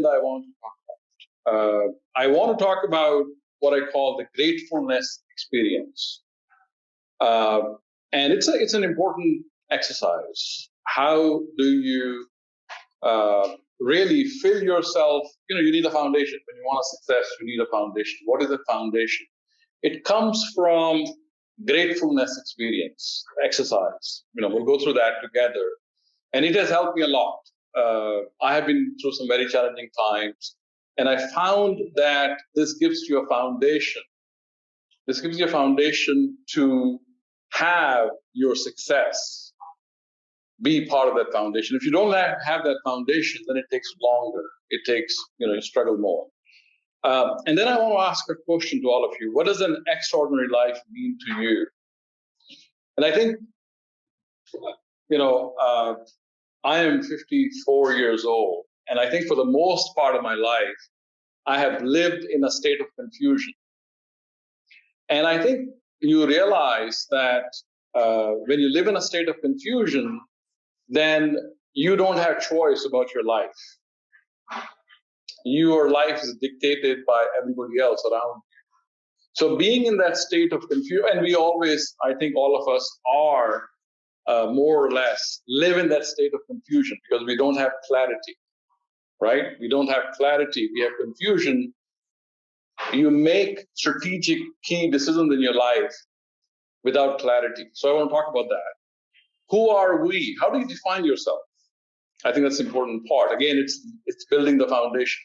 agenda I want to talk about. I want to talk about what I call the gratefulness experience. And it's an important exercise. How do you really fill yourself? You need a foundation. When you want a success, you need a foundation. What is the foundation? It comes from gratefulness experience exercise. We'll go through that together, and it has helped me a lot. I have been through some very challenging times, and I found that this gives you a foundation. This gives you a foundation to have your success be part of that foundation. If you don't have that foundation, then it takes longer. It takes, you struggle more. And then I want to ask a question to all of you. What does an extraordinary life mean to you? And I think, I am 54 years old. And I think for the most part of my life, I have lived in a state of confusion. And I think you realize that when you live in a state of confusion, then you don't have choice about your life. Your life is dictated by everybody else around you. So being in that state of confusion, and we always, I think all of us are more or less live in that state of confusion because we don't have clarity, right? We don't have clarity. We have confusion. You make strategic key decisions in your life without clarity. So I want to talk about that. Who are we? How do you define yourself? I think that's an important part. Again, it's building the foundation.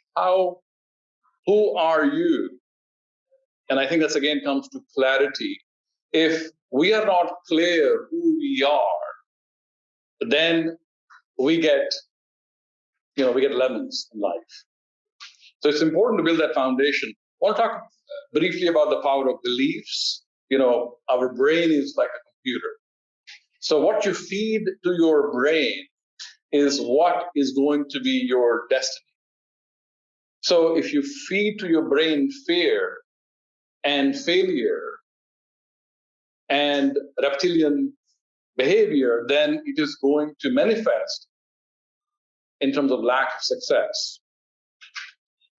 Who are you? And I think that's again comes to clarity. If we are not clear who we are, then we get lemons in life. So it's important to build that foundation. I want to talk briefly about the power of beliefs. Our brain is like a computer. So what you feed to your brain is what is going to be your destiny. So if you feed to your brain fear and failure and reptilian behavior, then it is going to manifest in terms of lack of success.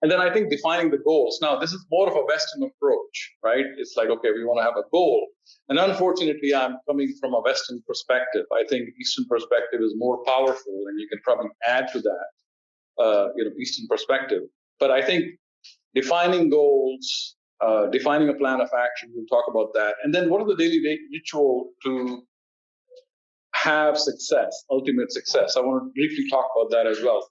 And then I think defining the goals. Now, this is more of a Western approach, right? It's like, okay, we want to have a goal. And unfortunately, I'm coming from a Western perspective. I think Eastern perspective is more powerful, and you can probably add to that, Eastern perspective. But I think defining goals, defining a plan of action, we'll talk about that. And then what are the daily ritual to have success, ultimate success? I want to briefly talk about that as well.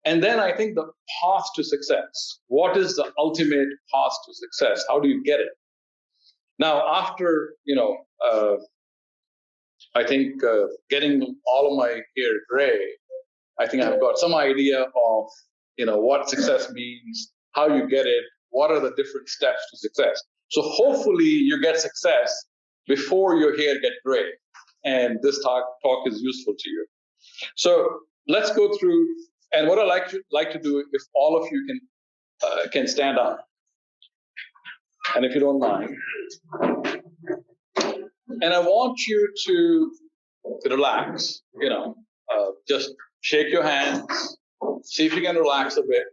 And then I think the path to success. What is the ultimate path to success? How do you get it? Now, after, I think getting all of my hair gray, I think I've got some idea of, what success means, how you get it, what are the different steps to success. So hopefully you get success before your hair gets gray. And this talk is useful to you. So let's go through. And what I like to do, if all of you can stand up, and if you don't mind, and I want you to relax. Just shake your hands, see if you can relax a bit.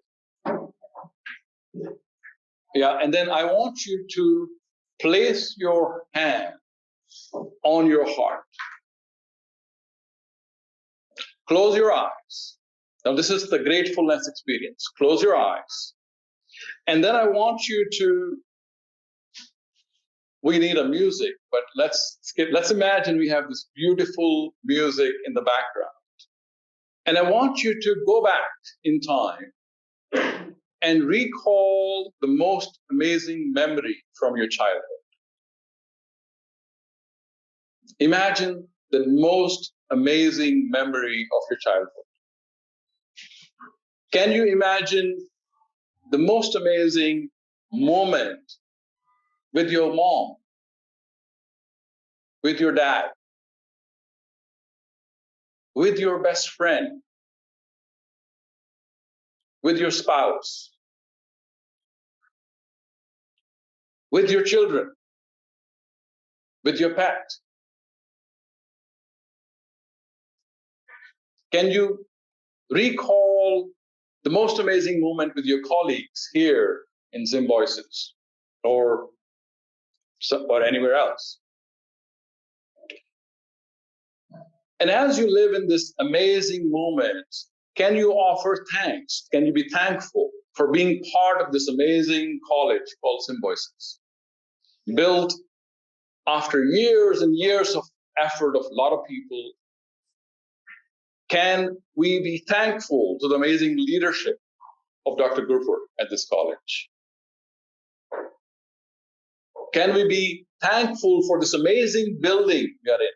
Yeah, and then I want you to place your hand on your heart. Close your eyes. Now, this is the gratefulness experience. Close your eyes. And then I want you to, we need a music, but let's imagine we have this beautiful music in the background. And I want you to go back in time and recall the most amazing memory from your childhood. Imagine the most amazing memory of your childhood. Can you imagine the most amazing moment with your mom, with your dad, with your best friend, with your spouse, with your children, with your pet? Can you recall the most amazing moment with your colleagues here in Symbiosis or anywhere else. And as you live in this amazing moment, can you offer thanks? Can you be thankful for being part of this amazing college called Symbiosis? Built after years and years of effort of a lot of people. Can we be thankful to the amazing leadership of Dr. Gurpur at this college? Can we be thankful for this amazing building we are in?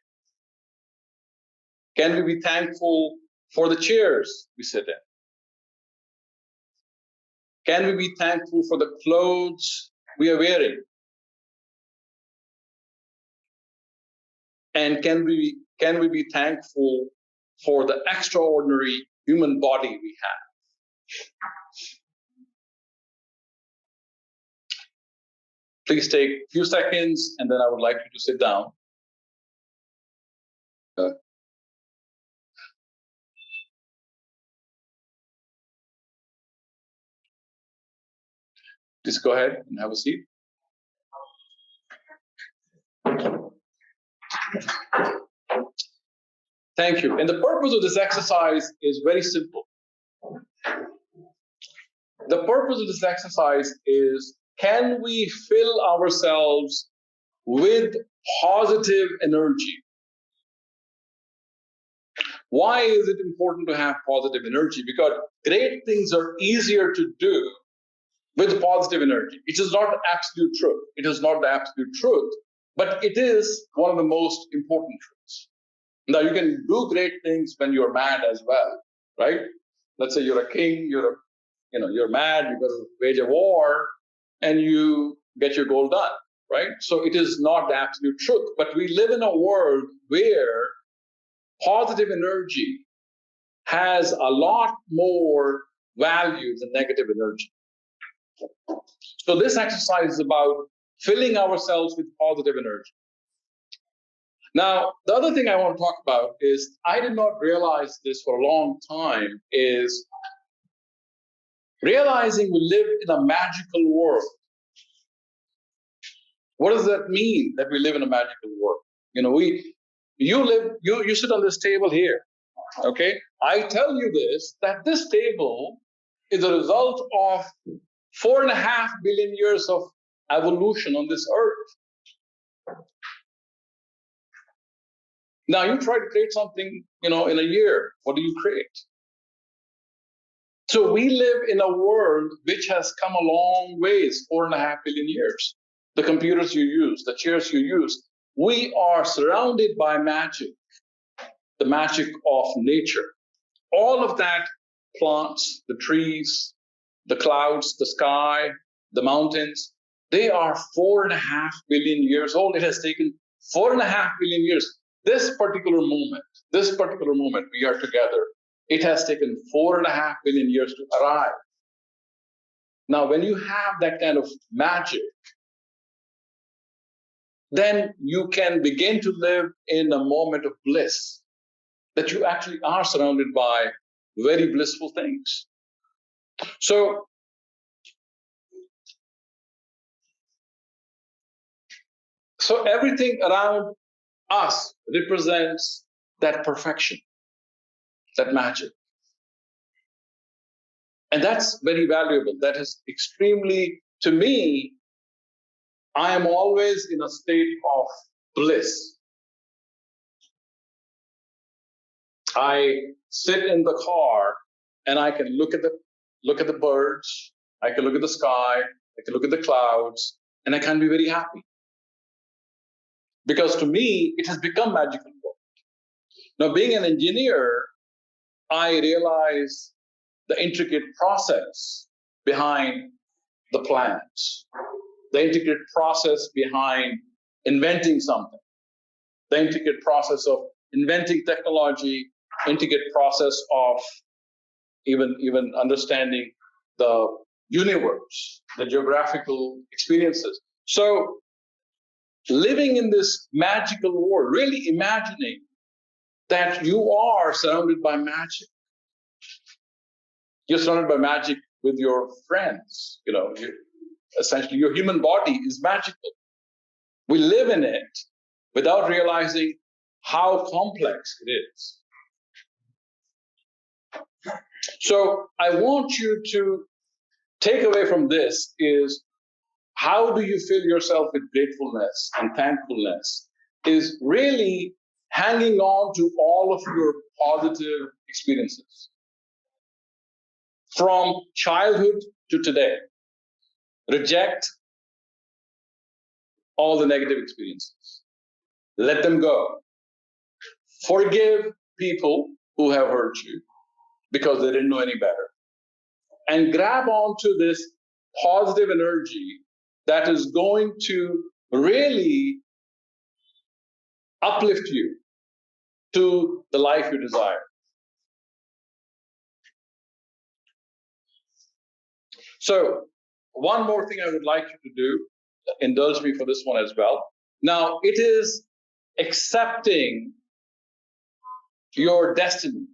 Can we be thankful for the chairs we sit in? Can we be thankful for the clothes we are wearing? And can we be thankful for the extraordinary human body we have? Please take a few seconds, and then I would like you to sit down. Just go ahead and have a seat. Thank you. And the purpose of this exercise is very simple. The purpose of this exercise is, can we fill ourselves with positive energy? Why is it important to have positive energy? Because great things are easier to do with positive energy. It is not the absolute truth. It is not the absolute truth, but it is one of the most important truths. Now, you can do great things when you're mad as well, right? Let's say you're a king, you're mad, you're going to wage a war, and you get your goal done, right? So it is not the absolute truth, but we live in a world where positive energy has a lot more value than negative energy. So this exercise is about filling ourselves with positive energy. Now, the other thing I want to talk about is, I did not realize this for a long time, is realizing we live in a magical world. What does that mean, that we live in a magical world? You sit on this table here, okay? I tell you that this table is a result of 4.5 billion years of evolution on this earth. Now, you try to create something, in a year. What do you create? So we live in a world which has come a long ways, 4.5 billion years. The computers you use, the chairs you use, we are surrounded by magic, the magic of nature. All of that, plants, the trees, the clouds, the sky, the mountains, they are 4.5 billion years old. It has taken 4.5 billion years. This particular moment we are together, it has taken 4.5 billion years to arrive. Now, when you have that kind of magic, then you can begin to live in a moment of bliss, that you actually are surrounded by very blissful things. So everything around us represents that perfection, that magic. And that's very valuable. That is extremely, to me, I am always in a state of bliss. I sit in the car and I can look at the birds, I can look at the sky, I can look at the clouds, and I can be very happy. Because to me, it has become magical world. Now, being an engineer, I realize the intricate process behind the plans, the intricate process behind inventing something, the intricate process of inventing technology, intricate process of even understanding the universe, the geographical experiences. So living in this magical world, really imagining that you are surrounded by magic. You're surrounded by magic with your friends. Essentially, your human body is magical. We live in it without realizing how complex it is. So I want you to take away from this is, how do you fill yourself with gratefulness and thankfulness is really hanging on to all of your positive experiences from childhood to today. Reject all the negative experiences. Let them go. Forgive people who have hurt you because they didn't know any better. And grab onto this positive energy that is going to really uplift you to the life you desire. So, one more thing I would like you to do, indulge me for this one as well. Now, it is accepting your destiny.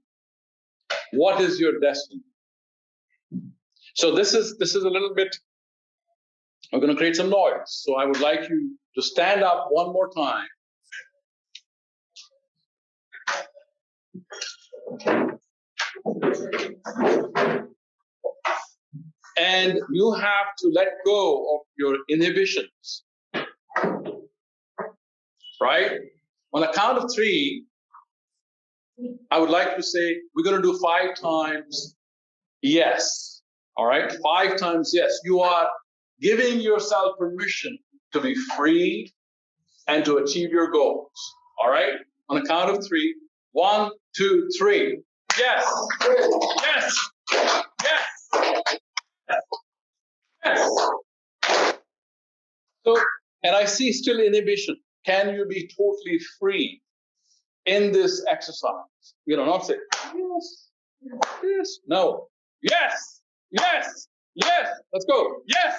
What is your destiny? So this is a little bit, we're going to create some noise. So I would like you to stand up one more time. And you have to let go of your inhibitions. Right? On a count of 3, I would like to say, we're going to do 5 times yes. All right? 5 times yes. You are giving yourself permission to be free and to achieve your goals. All right? On a count of 3. 1, 2, 3. Yes. Yes. Yes. Yes. So, and I see still inhibition. Can you be totally free in this exercise? Not say, yes, yes, no, yes, yes, yes, let's go, yes,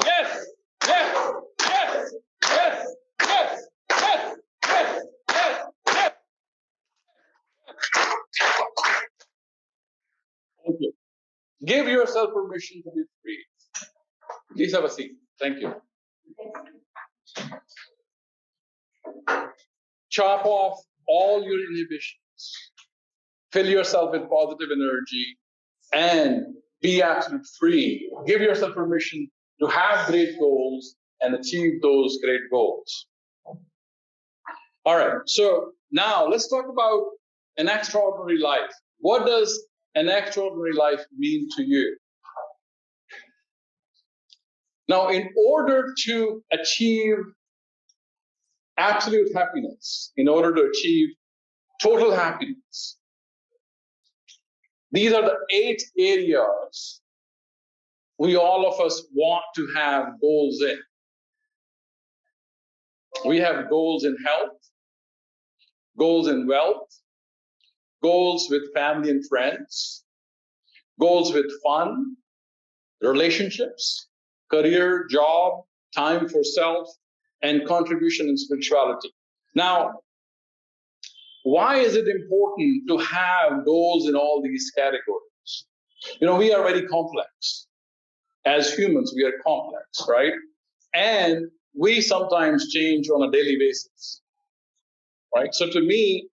yes, yes, yes, yes, yes, yes, yes, yes, yes. Thank you. Give yourself permission to be free. Please have a seat. Thank you. Chop off all your inhibitions. Fill yourself with positive energy and be absolutely free. Give yourself permission to have great goals and achieve those great goals. All right, so now let's talk about an extraordinary life. What does an extraordinary life mean to you? Now, in order to achieve absolute happiness, in order to achieve total happiness, these are the 8 areas we all of us want to have goals in. We have goals in health, goals in wealth, goals with family and friends, goals with fun, relationships, career, job, time for self, and contribution in spirituality. Now, why is it important to have goals in all these categories? We are very complex. As humans, we are complex, right? And we sometimes change on a daily basis, right? So to me,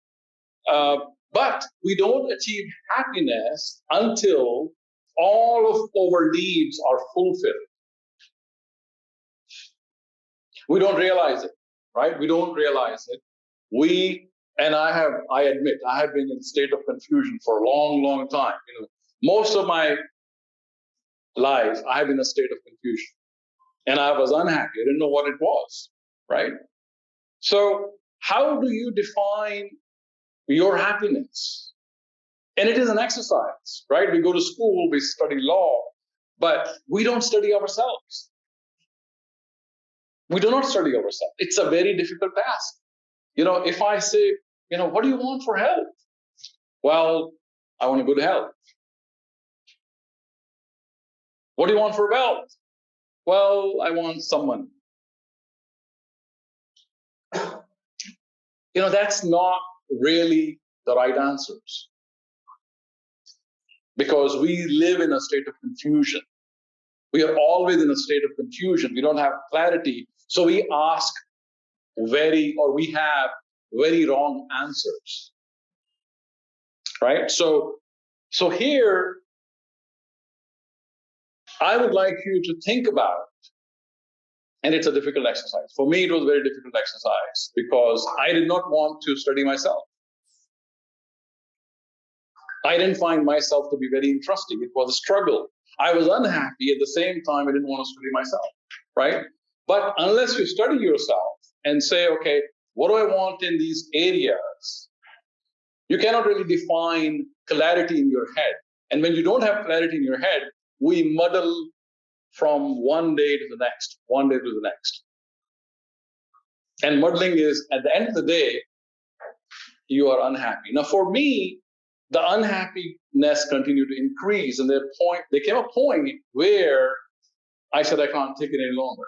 but we don't achieve happiness until all of our needs are fulfilled. We don't realize it, right? We don't realize it. I admit, I have been in a state of confusion for a long, long time. Most of my life, I have been in a state of confusion. And I was unhappy. I didn't know what it was, right? So how do you define your happiness? And it is an exercise, right? We go to school, we study law, but we don't study ourselves. We do not study ourselves. It's a very difficult task. If I say, what do you want for health? Well, I want a good health. What do you want for wealth? Well, I want some money. That's not really the right answers. because we live in a state of confusion. We are always in a state of confusion. We don't have clarity. So we ask we have very wrong answers. Right? So here, I would like you to think about, and it's a difficult exercise. For me, it was a very difficult exercise because I did not want to study myself. I didn't find myself to be very interesting. It was a struggle. I was unhappy. At the same time, I didn't want to study myself, right? But unless you study yourself and say, okay, what do I want in these areas? You cannot really define clarity in your head. And when you don't have clarity in your head, we muddle from one day to the next, one day to the next. And muddling is, at the end of the day, you are unhappy. Now, for me, the unhappiness continued to increase, and there came a point where I said, I can't take it any longer.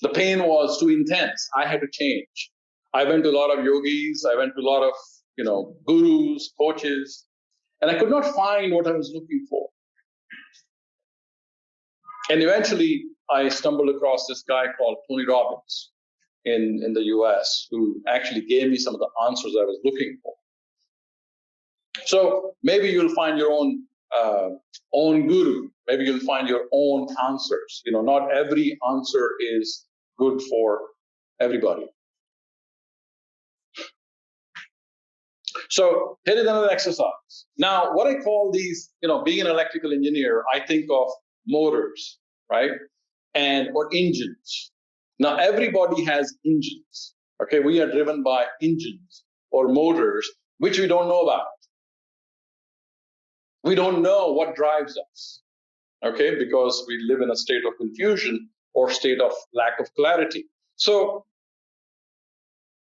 The pain was too intense. I had to change. I went to a lot of yogis. I went to a lot of, gurus, coaches, and I could not find what I was looking for. And eventually, I stumbled across this guy called Tony Robbins in the US, who actually gave me some of the answers I was looking for. So maybe you'll find your own guru. Maybe you'll find your own answers. Not every answer is good for everybody. So here is another exercise. Now, what I call these, being an electrical engineer, I think of motors, right? Or engines. Now, everybody has engines. Okay, we are driven by engines or motors, which we don't know about. We don't know what drives us, okay, because we live in a state of confusion or state of lack of clarity. So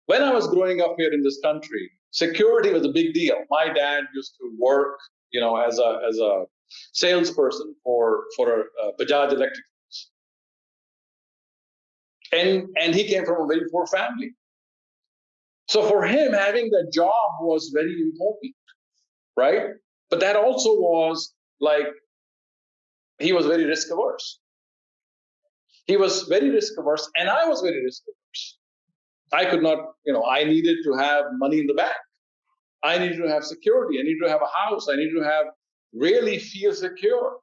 when I was growing up here in this country, security was a big deal. My dad used to work, as a salesperson for Bajaj Electricals, and he came from a very poor family. So for him, having that job was very important, right? But that also was like, he was very risk averse. He was very risk averse, and I was very risk averse. I could not, I needed to have money in the bank. I needed to have security. I needed to have a house. I needed to really feel secure.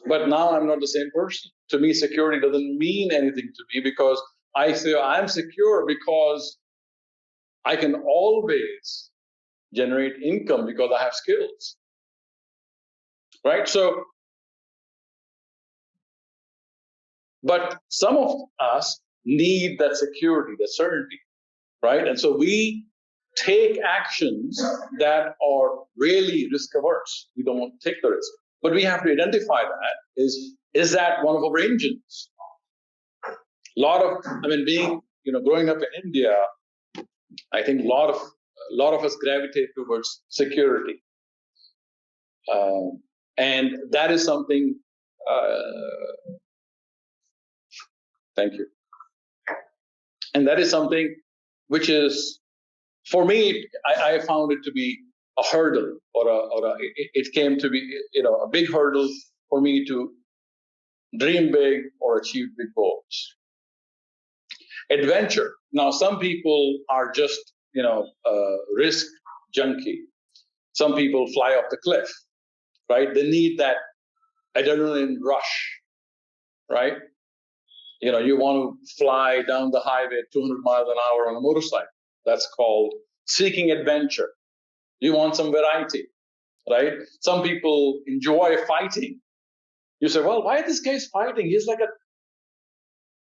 But now I'm not the same person. To me, security doesn't mean anything to me, because I say I'm secure because I can always generate income because I have skills, right? So, but some of us need that security, that certainty, right? And so we take actions that are really risk averse. We don't want to take the risk, but we have to identify that. Is that one of our engines? Growing up in India, I think a lot of us gravitate towards security, and that is something. Thank you. And that is something which is, for me, I found it to be a hurdle, it came to be, a big hurdle for me to dream big or achieve big goals. Adventure. Now, some people are just, risk junkie. Some people fly off the cliff, right? They need that adrenaline rush, right? You want to fly down the highway 200 miles an hour on a motorcycle. That's called seeking adventure. You want some variety, right? Some people enjoy fighting. You say, well, why this guy is fighting? He's like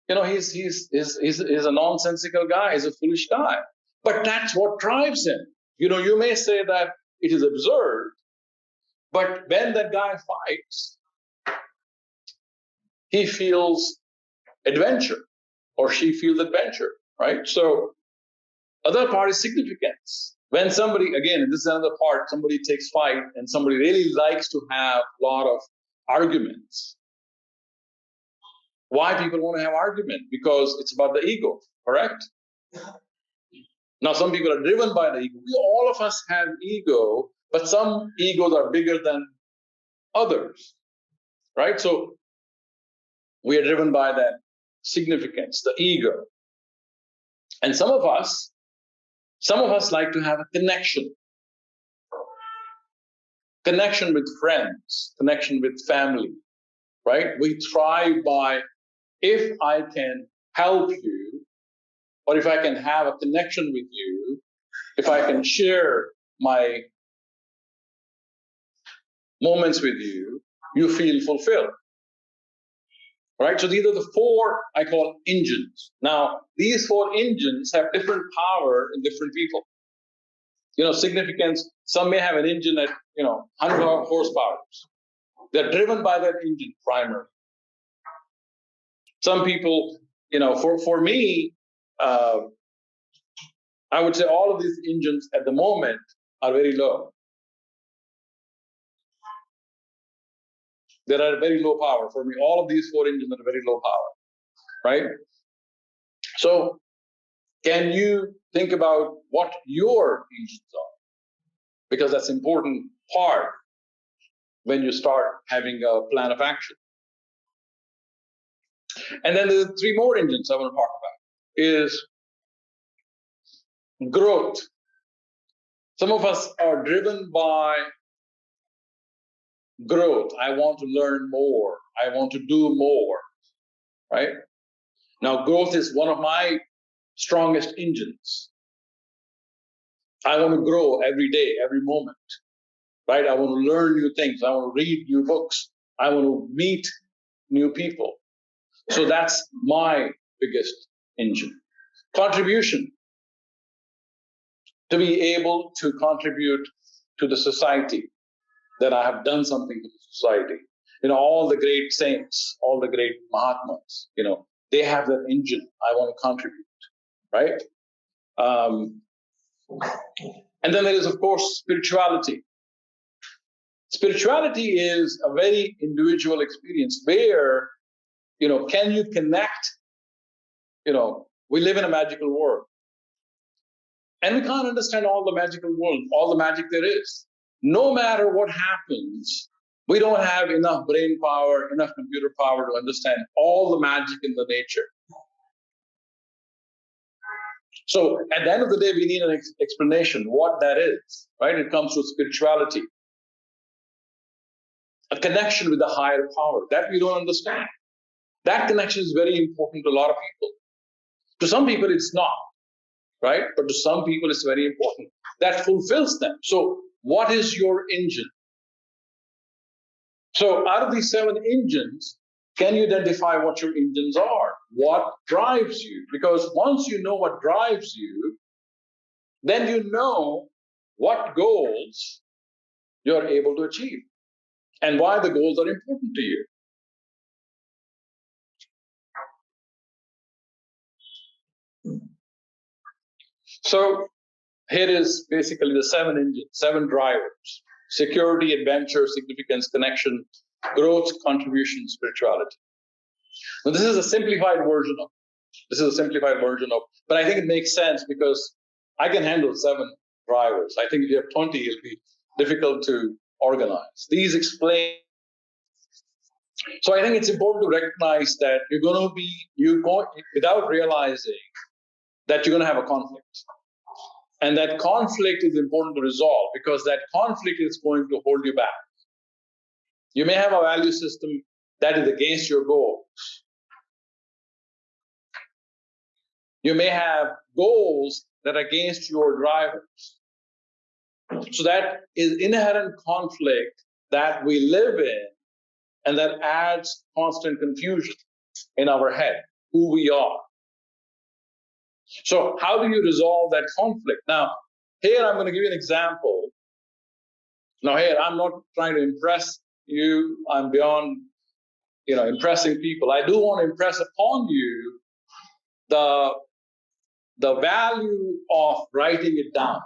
he's a nonsensical guy. He's a foolish guy. But that's what drives him. You may say that it is absurd, but when that guy fights, he feels adventure, or she feels adventure, right? So other part is significance. When somebody, again, this is another part, somebody takes fight and somebody really likes to have a lot of arguments. Why people want to have argument? Because it's about the ego, correct? Now, some people are driven by the ego. All of us have ego, but some egos are bigger than others, right? So we are driven by that significance, the ego. And some of us like to have a connection with friends, connection with family, right? We thrive by, if I can help you, or if I can have a connection with you, if I can share my moments with you, you feel fulfilled, right? So these are the four I call engines. Now, these four engines have different power in different people. Significance, some may have an engine at, 100 horsepower. They're driven by that engine primarily. Some people, for me, I would say all of these engines at the moment are very low. They're at very low power. For me, all of these four engines are very low power, right? So can you think about what your engines are? Because that's an important part when you start having a plan of action. And then there's three more engines I want to talk about is growth. Some of us are driven by growth. I want to learn more. I want to do more, right? Now, growth is one of my strongest engines. I want to grow every day, every moment, right? I want to learn new things. I want to read new books. I want to meet new people. So that's my biggest engine. Contribution. To be able to contribute to the society, that I have done something to the society. All the great saints, all the great Mahatmas, they have that engine. I want to contribute, right? And then there is, of course, spirituality. Spirituality is a very individual experience where, can you connect? We live in a magical world. And we can't understand all the magical world, all the magic there is. No matter what happens, we don't have enough brain power, enough computer power to understand all the magic in the nature. So at the end of the day, we need an explanation what that is, right? It comes to spirituality, a connection with the higher power that we don't understand. That connection is very important to a lot of people. To some people, it's not, right? But to some people, it's very important. That fulfills them. So what is your engine? So out of these 7 engines, can you identify what your engines are? What drives you? Because once you know what drives you, then you know what goals you're able to achieve and why the goals are important to you. So here is basically the 7 engines, 7 drivers: security, adventure, significance, connection, growth, contribution, spirituality. Now, this is a simplified version of, but I think it makes sense because I can handle 7 drivers. I think if you have 20, it'll be difficult to organize. These explain. So I think it's important to recognize that you're going without realizing that you're going to have a conflict. And that conflict is important to resolve because that conflict is going to hold you back. You may have a value system that is against your goals. You may have goals that are against your drivers. So that is inherent conflict that we live in, and that adds constant confusion in our head, who we are. So how do you resolve that conflict? Now, here I'm going to give you an example. Now, here I'm not trying to impress you. I'm beyond, impressing people. I do want to impress upon you the value of writing it down.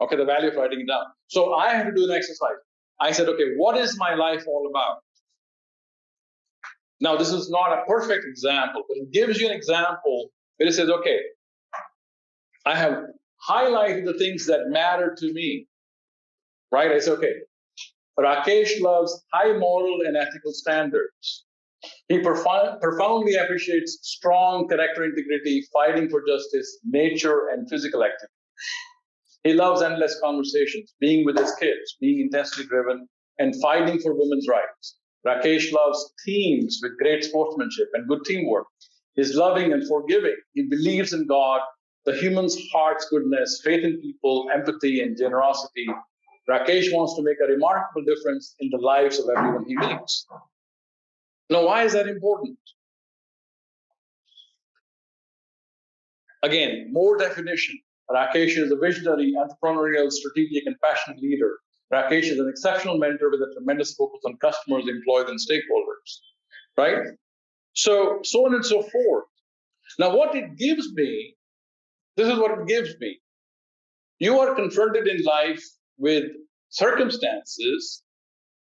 Okay, the value of writing it down. So I had to do an exercise. I said, okay, what is my life all about? Now, this is not a perfect example, but it gives you an example where it says, okay, I have highlighted the things that matter to me, right? I say, okay, Rakesh loves high moral and ethical standards. He profoundly appreciates strong character integrity, fighting for justice, nature, and physical activity. He loves endless conversations, being with his kids, being intensely driven, and fighting for women's rights. Rakesh loves teams with great sportsmanship and good teamwork. He's loving and forgiving. He believes in God, the human's heart's goodness, faith in people, empathy, and generosity. Rakesh wants to make a remarkable difference in the lives of everyone he meets. Now, why is that important? Again, more definition. Rakesh is a visionary, entrepreneurial, strategic, and passionate leader. Rakesh is an exceptional mentor with a tremendous focus on customers, employees, and stakeholders, right? So on and so forth. Now, what it gives me, this is what it gives me. You are confronted in life with circumstances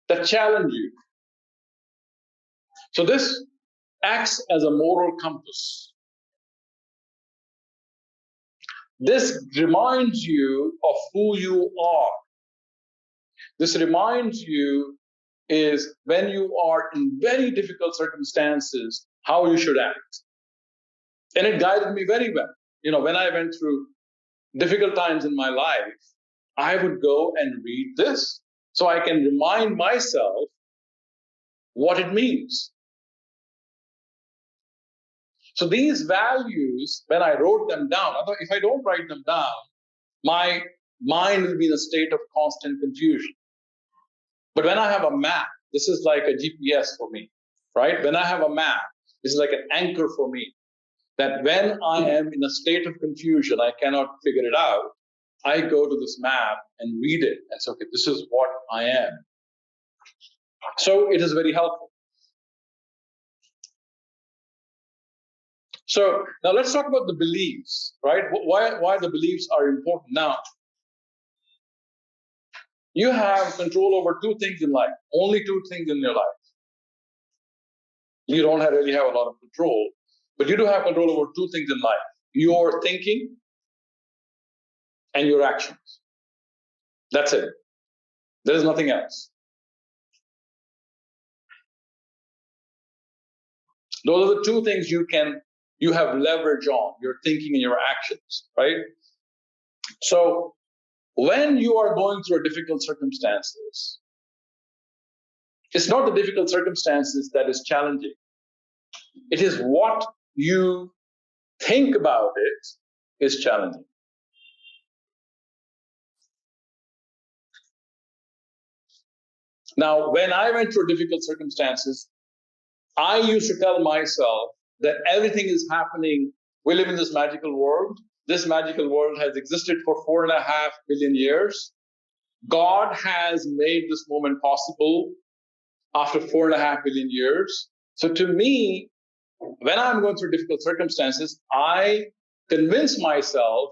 that challenge you. So this acts as a moral compass. This reminds you of who you are. This reminds you is when you are in very difficult circumstances, how you should act. And it guided me very well. You know, when I went through difficult times in my life, I would go and read this so I can remind myself what it means. So these values, when I wrote them down, if I don't write them down, my mind will be in a state of constant confusion. But when I have a map, this is like a GPS for me, right? When I have a map, this is like an anchor for me. That when I am in a state of confusion, I cannot figure it out, I go to this map and read it and say, okay, this is what I am. So it is very helpful. So now let's talk about the beliefs, right? Why the beliefs are important. Now, you have control over two things in life, only two things in your life. You don't really have a lot of control, but you do have control over two things in life: your thinking and your actions. That's it. There is nothing else. Those are the two things you have leverage on: your thinking and your actions, right? So when you are going through difficult circumstances, it's not the difficult circumstances that is challenging. It is what you think about it is challenging. Now, when I went through difficult circumstances, I used to tell myself that everything is happening. We live in this magical world. This magical world has existed for 4.5 billion years. God has made this moment possible after 4.5 billion years. So to me, when I'm going through difficult circumstances, I convince myself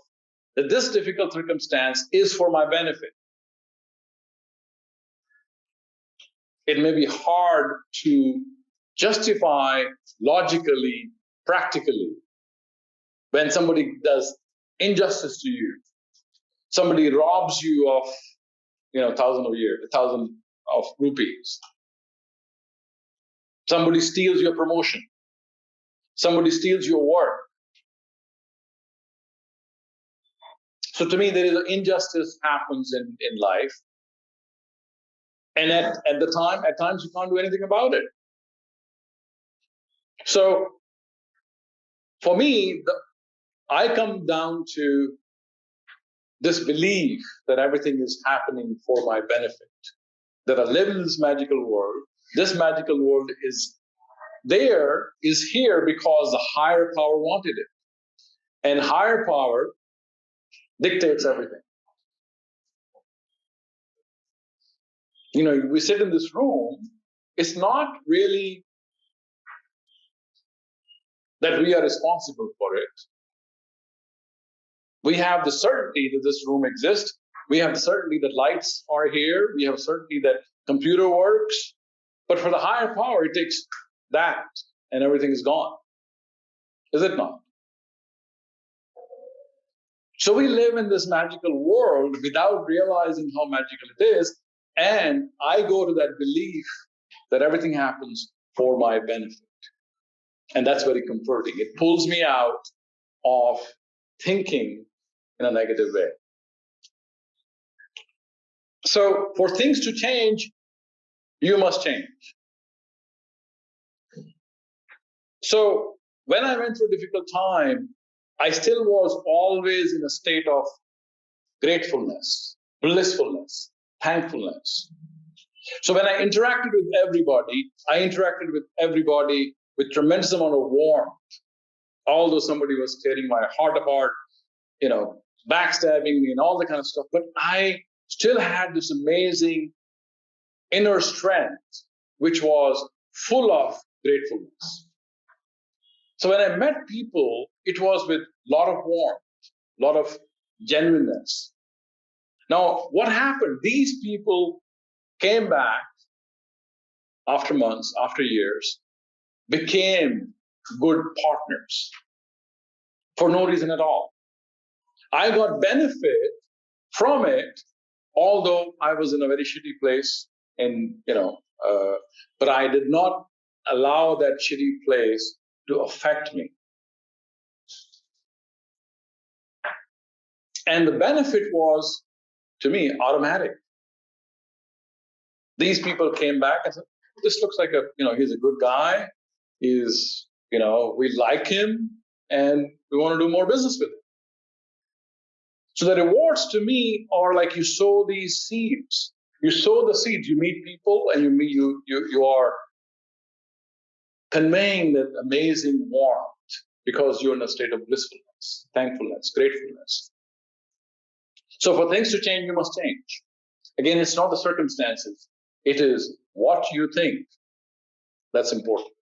that this difficult circumstance is for my benefit. It may be hard to justify logically, practically, when somebody does injustice to you, somebody robs you of, 1,000 of rupees, somebody steals your promotion, somebody steals your work. So to me, there is an injustice happens in life, and at times you can't do anything about it. So for me, I come down to this belief that everything is happening for my benefit, that I live in this magical world. This magical world is here because the higher power wanted it. And higher power dictates everything. We sit in this room, it's not really that we are responsible for it. We have the certainty that this room exists. We have the certainty that lights are here. We have certainty that computer works. But for the higher power, it takes that and everything is gone. Is it not? So we live in this magical world without realizing how magical it is. And I go to that belief that everything happens for my benefit. And that's very comforting. It pulls me out of thinking in a negative way. So for things to change, you must change. So when I went through a difficult time, I still was always in a state of gratefulness, blissfulness, thankfulness. So when I interacted with everybody, I interacted with everybody with tremendous amount of warmth, although somebody was tearing my heart apart, backstabbing me and all that kind of stuff. But I still had this amazing inner strength, which was full of gratefulness. So when I met people, it was with a lot of warmth, a lot of genuineness. Now, what happened? These people came back after months, after years, became good partners for no reason at all. I got benefit from it, although I was in a very shitty place, but I did not allow that shitty place to affect me. And the benefit was, to me, automatic. These people came back and said, this looks like he's a good guy. We like him and we want to do more business with him. So the rewards to me are like you sow these seeds. You sow the seeds, you meet people and you are conveying that amazing warmth because you're in a state of blissfulness, thankfulness, gratefulness. So for things to change, you must change. Again, it's not the circumstances. It is what you think that's important.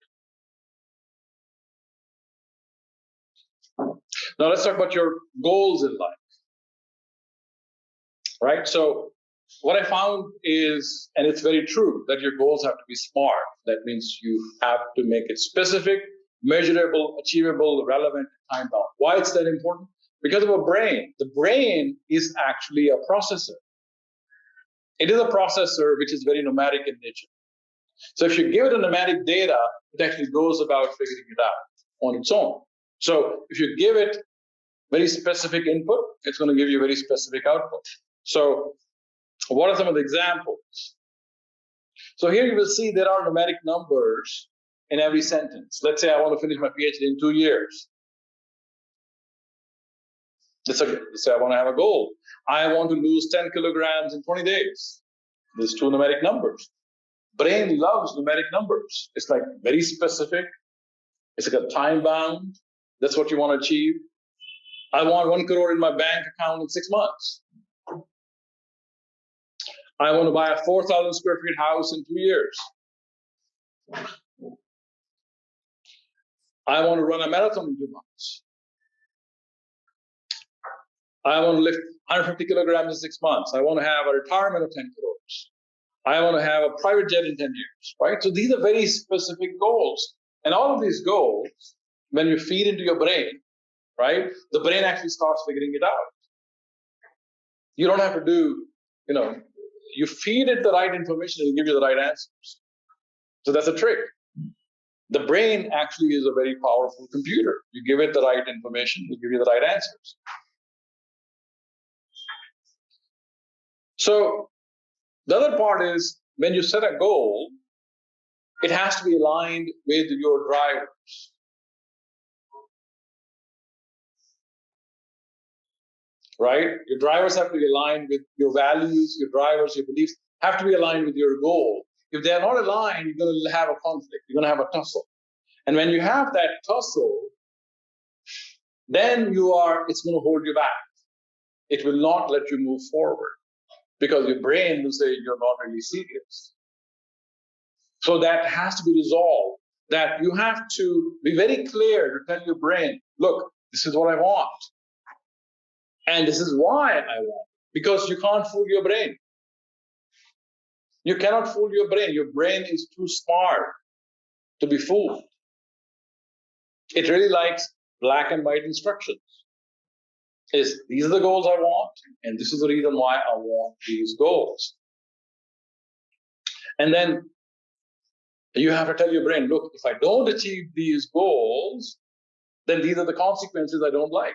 Now let's talk about your goals in life. Right? So what I found is, and it's very true, that your goals have to be SMART. That means you have to make it specific, measurable, achievable, relevant, time bound. Why is that important? Because of a brain. The brain is actually a processor. It is a processor which is very nomadic in nature. So if you give it a nomadic data, it actually goes about figuring it out on its own. So if you give it very specific input, it's going to give you very specific output. So what are some of the examples? So here you will see there are numeric numbers in every sentence. Let's say I want to finish my PhD in 2 years. Let's say I want to have a goal. I want to lose 10 kilograms in 20 days. There's 2 numeric numbers. Brain loves numeric numbers. It's like very specific. It's like a time bound. That's what you want to achieve. I want 1 crore in my bank account in 6 months. I want to buy a 4,000 square feet house in 2 years. I want to run a marathon in 2 months. I want to lift 150 kilograms in 6 months. I want to have a retirement of 10 crores. I want to have a private jet in 10 years, right? So these are very specific goals. And all of these goals, when you feed into your brain, right, the brain actually starts figuring it out. You don't have to do, you feed it the right information, it'll give you the right answers. So that's a trick. The brain actually is a very powerful computer. You give it the right information, it'll give you the right answers. So the other part is when you set a goal, it has to be aligned with your drivers. Right? Your drivers have to be aligned with your values, your drivers, your beliefs have to be aligned with your goal. If they're not aligned, you're going to have a conflict. You're going to have a tussle. And when you have that tussle, then it's going to hold you back. It will not let you move forward because your brain will say you're not really serious. So that has to be resolved, that you have to be very clear to tell your brain, look, this is what I want. And this is why I want it. Because you can't fool your brain. You cannot fool your brain. Your brain is too smart to be fooled. It really likes black and white instructions. is these are the goals I want, and this is the reason why I want these goals. And then you have to tell your brain, look, if I don't achieve these goals, then these are the consequences I don't like.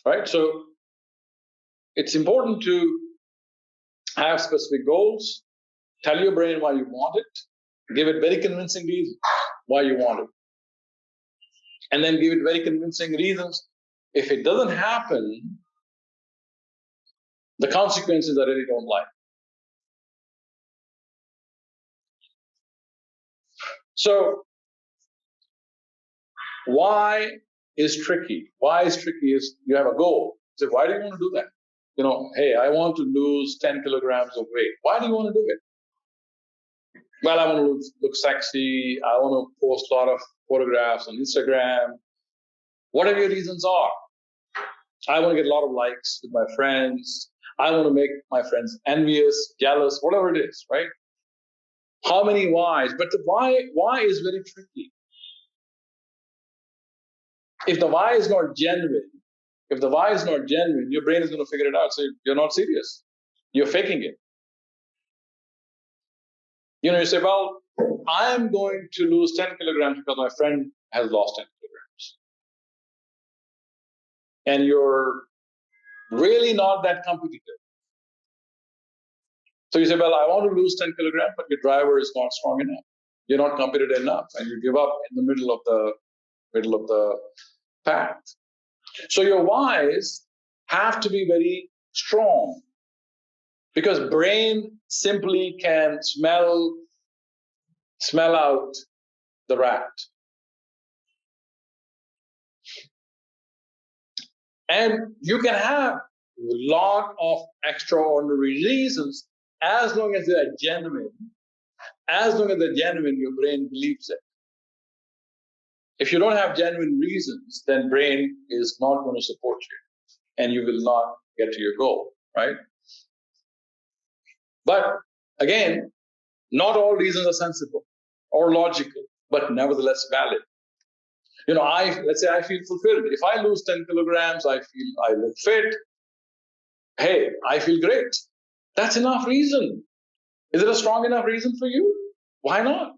Right? So it's important to have specific goals, tell your brain why you want it, give it very convincing reasons why you want it, and then give it very convincing reasons. If it doesn't happen, the consequences I really don't like. So why is tricky? Why is tricky is you have a goal. So why do you want to do that? You know, hey, I want to lose 10 kilograms of weight. Why do you want to do it? Well, I want to look sexy. I want to post a lot of photographs on Instagram. Whatever your reasons are. I want to get a lot of likes with my friends. I want to make my friends envious, jealous, whatever it is, right? How many whys? But the why is very tricky. If the why is not genuine, your brain is going to figure it out. So you're not serious. You're faking it. You know, you say, well, I'm going to lose 10 kilograms because my friend has lost 10 kilograms. And you're really not that competitive. So you say, well, I want to lose 10 kilograms, but your driver is not strong enough. You're not competitive enough, and you give up in the middle of the path. So your whys have to be very strong, because brain simply can smell out the rat. And you can have a lot of extraordinary reasons as long as they are genuine. As long as they're genuine, your brain believes it. If you don't have genuine reasons, then brain is not going to support you, and you will not get to your goal, right? But again, not all reasons are sensible or logical, but nevertheless valid. You know, let's say I feel fulfilled. If I lose 10 kilograms, I feel I look fit. Hey, I feel great. That's enough reason. Is it a strong enough reason for you? Why not?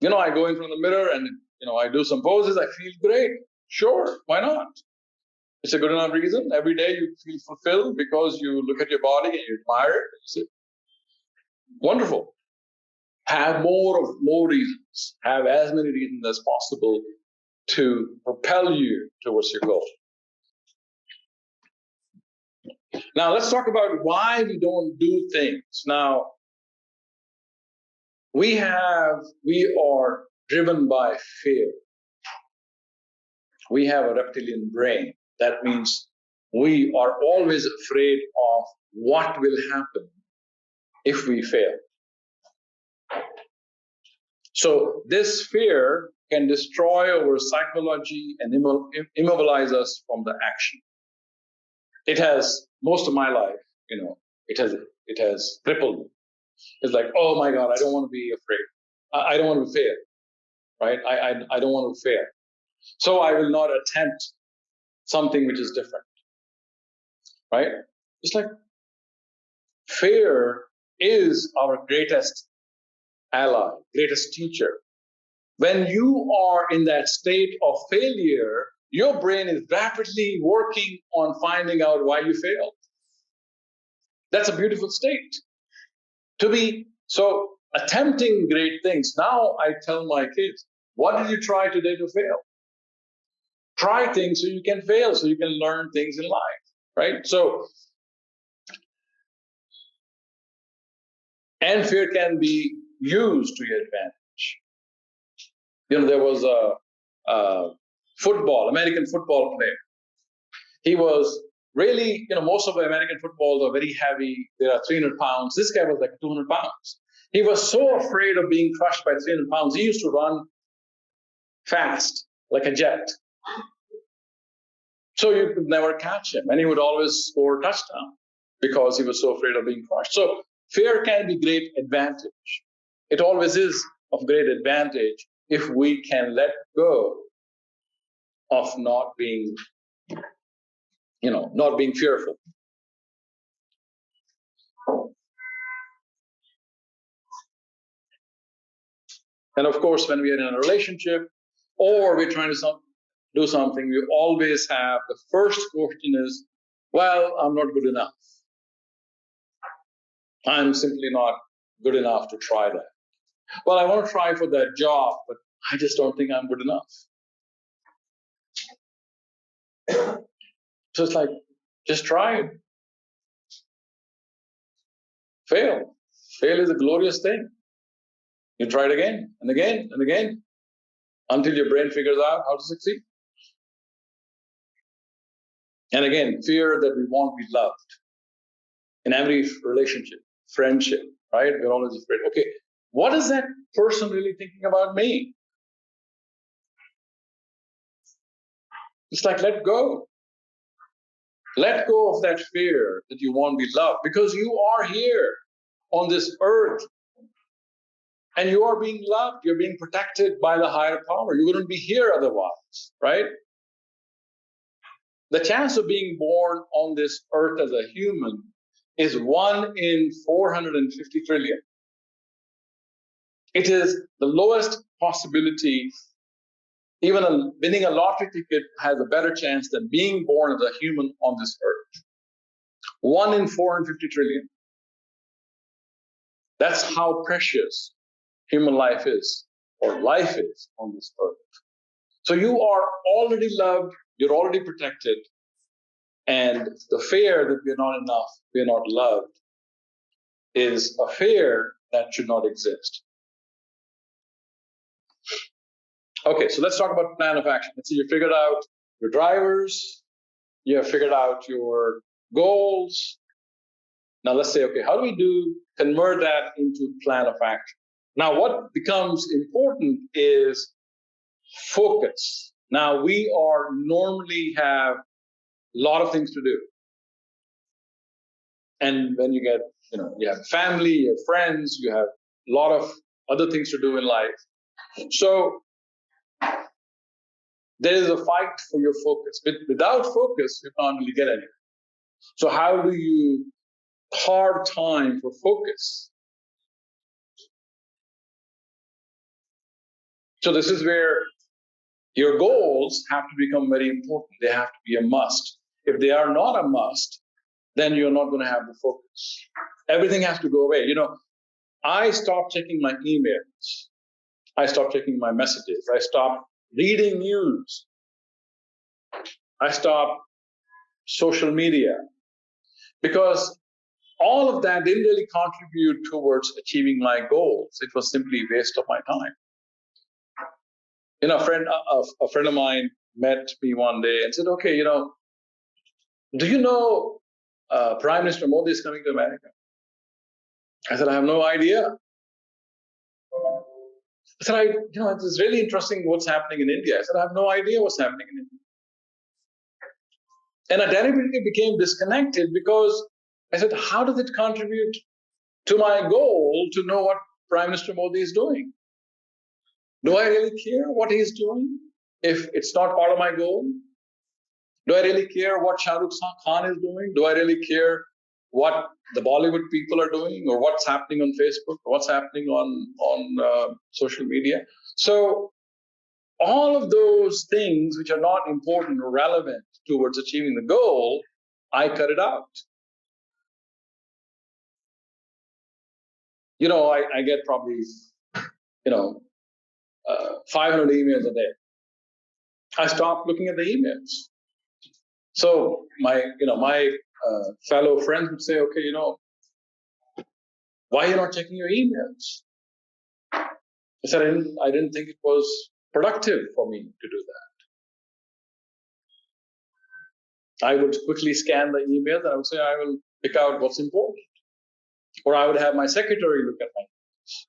You know, I go in front of the mirror and, you know, I do some poses. I feel great. Sure, why not? It's a good enough reason. Every day you feel fulfilled because you look at your body and you admire it. Is it wonderful? Have more reasons. Have as many reasons as possible to propel you towards your goal. Now let's talk about why we don't do things. Now, we are driven by fear. We have a reptilian brain. That means we are always afraid of what will happen if we fail. So this fear can destroy our psychology and immobilize us from the action. It has, most of my life, you know, it has crippled me. It's like, oh my God, I don't want to be afraid. I don't want to fail, right? I don't want to fail. So I will not attempt something which is different, right? It's like fear is our greatest ally, greatest teacher. When you are in that state of failure, your brain is rapidly working on finding out why you failed. That's a beautiful state to be. So attempting great things. Now I tell my kids, what did you try today to fail? Try things so you can fail, so you can learn things in life, right? So, and fear can be used to your advantage. You know, there was a American football player. He was really, you know, most of the American footballs are very heavy. They are 300 pounds. This guy was like 200 pounds. He was so afraid of being crushed by 300 pounds. He used to run fast, like a jet. So you could never catch him. And he would always score a touchdown because he was so afraid of being crushed. So fear can be great advantage. It always is of great advantage if we can let go of not being, not being fearful. And of course, when we are in a relationship or we're trying to do something, we always have the first question is, well, I'm not good enough. I'm simply not good enough to try that. Well, I want to try for that job, but I just don't think I'm good enough. So it's like, just try it. Fail. Fail is a glorious thing. You try it again and again and again until your brain figures out how to succeed. And again, fear that we won't be loved in every relationship, friendship, right? We're always afraid, okay, what is that person really thinking about me? It's like, let go. Let go of that fear that you won't be loved, because you are here on this earth and you are being loved. You're being protected by the higher power. You wouldn't be here otherwise, right? The chance of being born on this earth as a human is 1 in 450 trillion. It is the lowest possibility. Even winning a lottery ticket has a better chance than being born as a human on this earth. 1 in 450 trillion. That's how precious human life is, or life is on this earth. So you are already loved, you're already protected, and the fear that we're not enough, we're not loved, is a fear that should not exist. Okay, so let's talk about plan of action. Let's see, you figured out your drivers, you have figured out your goals. Now let's say, okay, how do we convert that into plan of action? Now what becomes important is focus. Now we are normally have a lot of things to do. And when you get, you have family, you have friends, you have a lot of other things to do in life. So there is a fight for your focus. But without focus, you can't really get anywhere. So how do you carve time for focus? So this is where your goals have to become very important. They have to be a must. If they are not a must, then you're not going to have the focus. Everything has to go away. I stopped checking my emails. I stopped checking my messages. I stopped reading news. I stopped social media, because all of that didn't really contribute towards achieving my goals. It was simply a waste of my time. A friend of mine met me one day and said, okay, do you know Prime Minister Modi is coming to America? I said, I have no idea. I said, it's really interesting what's happening in India. I said, I have no idea what's happening in India. And I deliberately became disconnected, because I said, how does it contribute to my goal to know what Prime Minister Modi is doing? Do I really care what he's doing if it's not part of my goal? Do I really care what Shah Rukh Khan is doing? Do I really care what the Bollywood people are doing, or what's happening on Facebook, or what's happening on social media? So all of those things which are not important or relevant towards achieving the goal, I cut it out. I get probably, 500 emails a day. I stopped looking at the emails. So my fellow friends would say, okay, why are you not checking your emails? I said, I didn't think it was productive for me to do that. I would quickly scan the emails and I would say, I will pick out what's important. Or I would have my secretary look at my emails.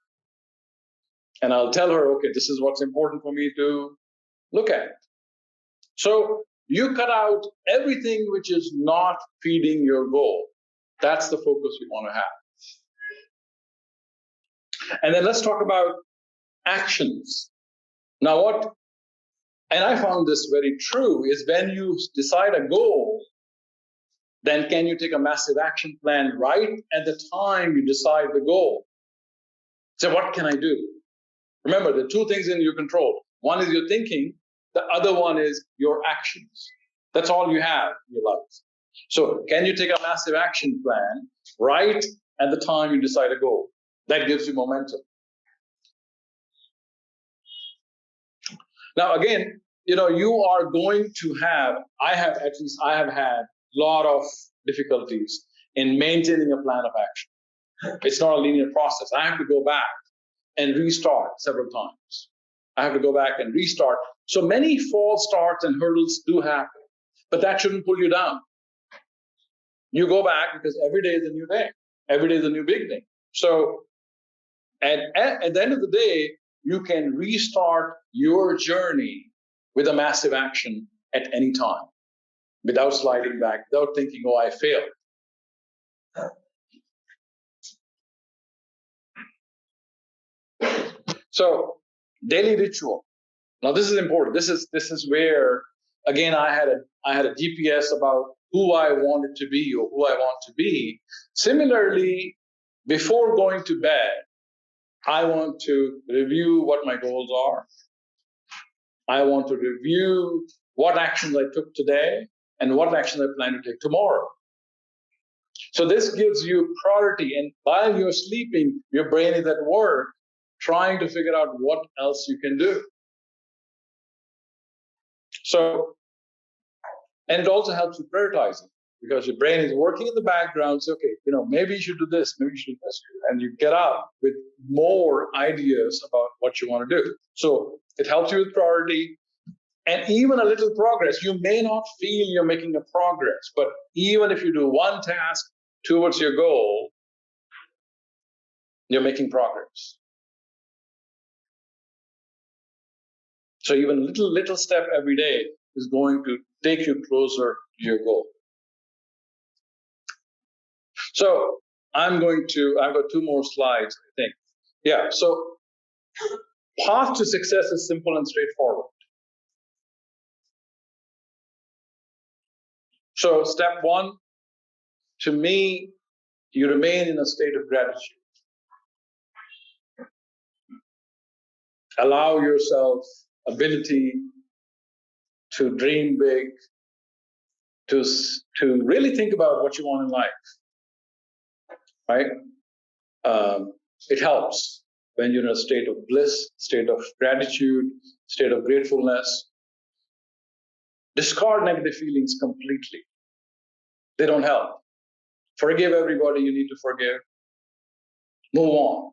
And I'll tell her, okay, this is what's important for me to look at. So you cut out everything which is not feeding your goal. That's the focus we want to have. And then let's talk about actions. Now, what And I found this very true, is when you decide a goal, then can you take a massive action plan right at the time you decide the goal? So what can I do? Remember, the two things in your control. One is your thinking, the other one is your actions. That's all you have in your life. So can you take a massive action plan right at the time you decide a goal? That gives you momentum. Now, again, you are going to have, I have had a lot of difficulties in maintaining a plan of action. It's not a linear process. I have to go back and restart several times. I have to go back and restart. So many false starts and hurdles do happen, but that shouldn't pull you down. You go back because every day is a new day. Every day is a new beginning. So at the end of the day, you can restart your journey with a massive action at any time without sliding back, without thinking, oh, I failed. So daily ritual. Now this is important. This is where, again, I had a GPS about who I wanted to be or who I want to be. Similarly, before going to bed, I want to review what my goals are. I want to review what actions I took today and what actions I plan to take tomorrow. So this gives you priority. And while you're sleeping, your brain is at work trying to figure out what else you can do. So, and it also helps you prioritizing because your brain is working in the background. So, okay, maybe you should do this, maybe you should do this. And you get up with more ideas about what you want to do. So it helps you with priority. And even a little progress, you may not feel you're making a progress, but even if you do one task towards your goal, you're making progress. So even a little step every day is going to take you closer to your goal. So I've got two more slides, I think. Yeah, so path to success is simple and straightforward. So step one, to me, you remain in a state of gratitude. Allow yourself ability to dream big, to really think about what you want in life, right? It helps when you're in a state of bliss, state of gratitude, state of gratefulness. Discard negative feelings completely. They don't help. Forgive everybody you need to forgive. Move on.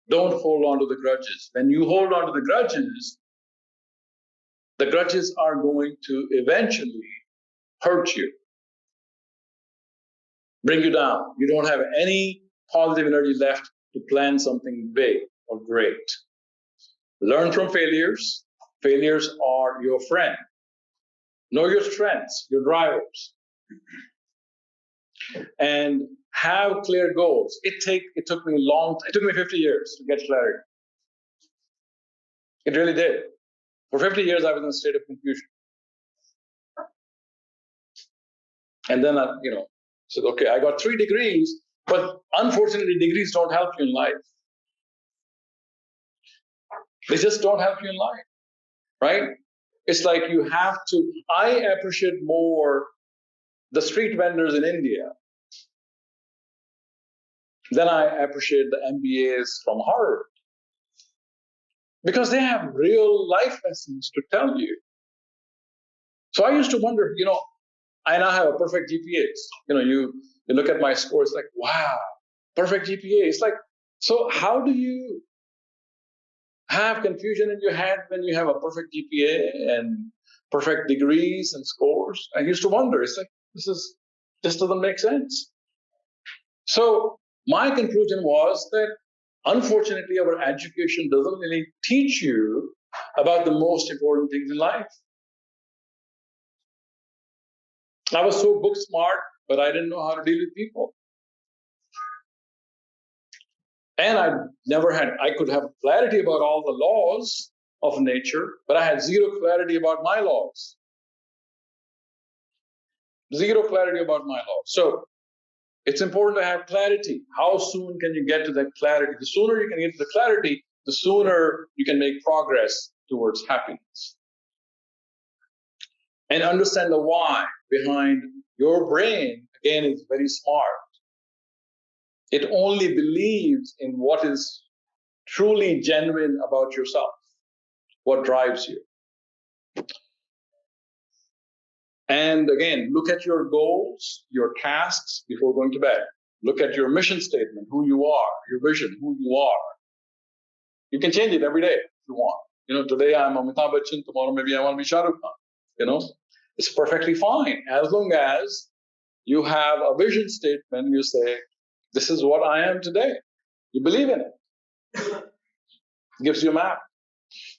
Don't hold on to the grudges. When you hold on to the grudges are going to eventually hurt you, bring you down. You don't have any positive energy left to plan something big or great. Learn from failures. Failures are your friend. Know your strengths, your drivers, and have clear goals. It took me 50 years to get clarity. It really did. For 50 years, I was in a state of confusion. And then I, said, okay, I got 3 degrees, but unfortunately, degrees don't help you in life. They just don't help you in life, right? It's like you have to. I appreciate more the street vendors in India than I appreciate the MBAs from Harvard because they have real life lessons to tell you. So I used to wonder, I now have a perfect GPA. You look at my score, it's like, wow, perfect GPA. It's like, so how do you have confusion in your head when you have a perfect GPA and perfect degrees and scores? I used to wonder, it's like, this doesn't make sense. So my conclusion was that unfortunately, our education doesn't really teach you about the most important things in life. I was so book smart, but I didn't know how to deal with people. And I could have clarity about all the laws, of nature, but I had zero clarity about my laws. Zero clarity about my laws. So it's important to have clarity. How soon can you get to that clarity? The sooner you can get to the clarity, the sooner you can make progress towards happiness. And understand the why behind your brain, again, is very smart. It only believes in what is truly genuine about yourself, what drives you. And again, look at your goals, your tasks before going to bed. Look at your mission statement, who you are, your vision, who you are. You can change it every day if you want. Today I'm Amitabh Bachchan, tomorrow maybe I want to be Shah Rukh Khan. It's perfectly fine as long as you have a vision statement. You say, this is what I am today. You believe in it. It gives you a map.